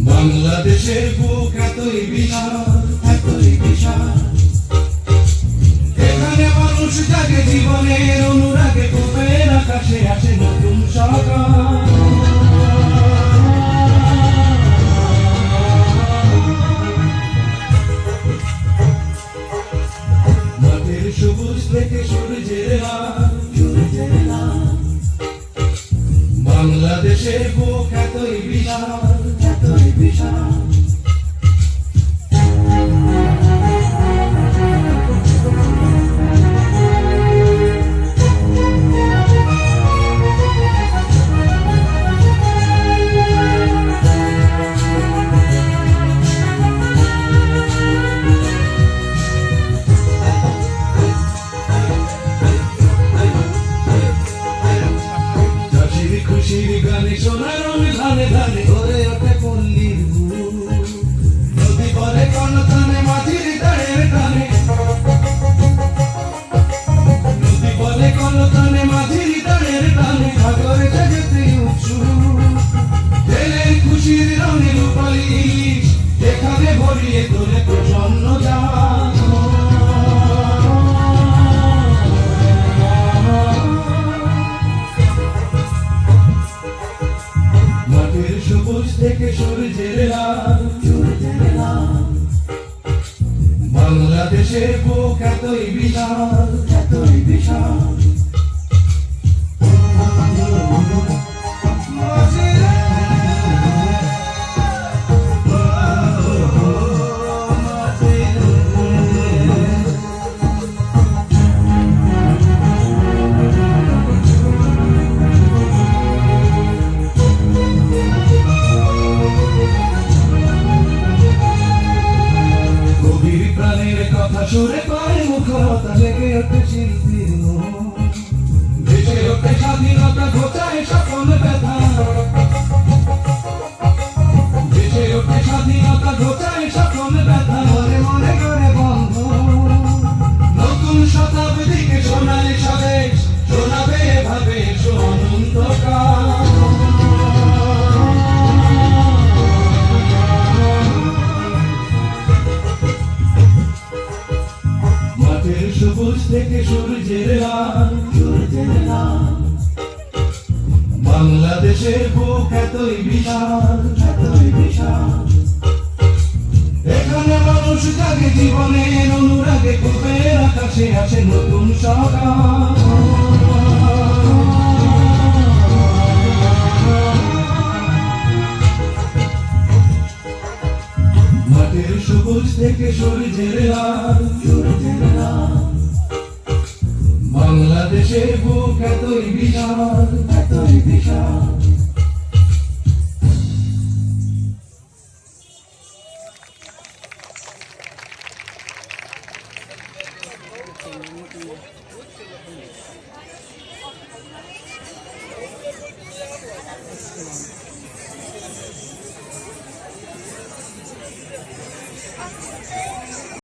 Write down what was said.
বাংলাদেশের বুক এতই বিশাল, এতই বিশাল, এখানে মানুষ জাগে জীবনের অনুরাগে, বুকের আকাশে আসে নতুন সকাল। মাঠের সবুজ থেকে সূর্যের আলো, সূর্যের আলো, বাংলাদেশের বুক এতই বিশাল, এতই বিশাল। খুশির গানে সোনার ধানে ধানে ধরে ওঠে পল্লীর বুক, নদী পরে কনতানে মাঝির তারের টানে, নদী পরে কনতানে মাঝির তারের টানে, সাগরে জাগতে উৎসুক, জেলের খুশির রঙে রূপালী ইলিশ এখানে ভরিয়ে তোলে প্রসন্ন জান। সবুজ থেকে সূর্যের লাল, সূর্যের লাল, বাংলাদেশের বুক এতই বিশাল, এতই বিশাল। সুরে পায় মুখরতা, জেগে ওঠে শিল্পীর মন, ভেসে ওঠে স্বাধীনতা, ঘোচায় সকল ব্যথা, ভেসে ওঠে স্বাধীনতা, ঘোচায় সকল ব্যথা, মনে মনে করে বন্ধ নতুন শতাব্দীকে সোনালি স্বদেশ শোনাবে এভাবে অনন্তকাল। সবুজ থেকে সূর্যের লাল, সূর্যের লাল, বাংলাদেশের বুক এতই বিশাল, এতই বিশাল, এখানে মানুষ জাগে জীবনের অনুরাগে, বুকের আকাশে আসে নতুন সকাল। মাঠের সবুজ থেকে সূর্যের লাল, সূর্যের লাল, বাংলাদেশের বুক এতই বিশাল, এতই বিশাল।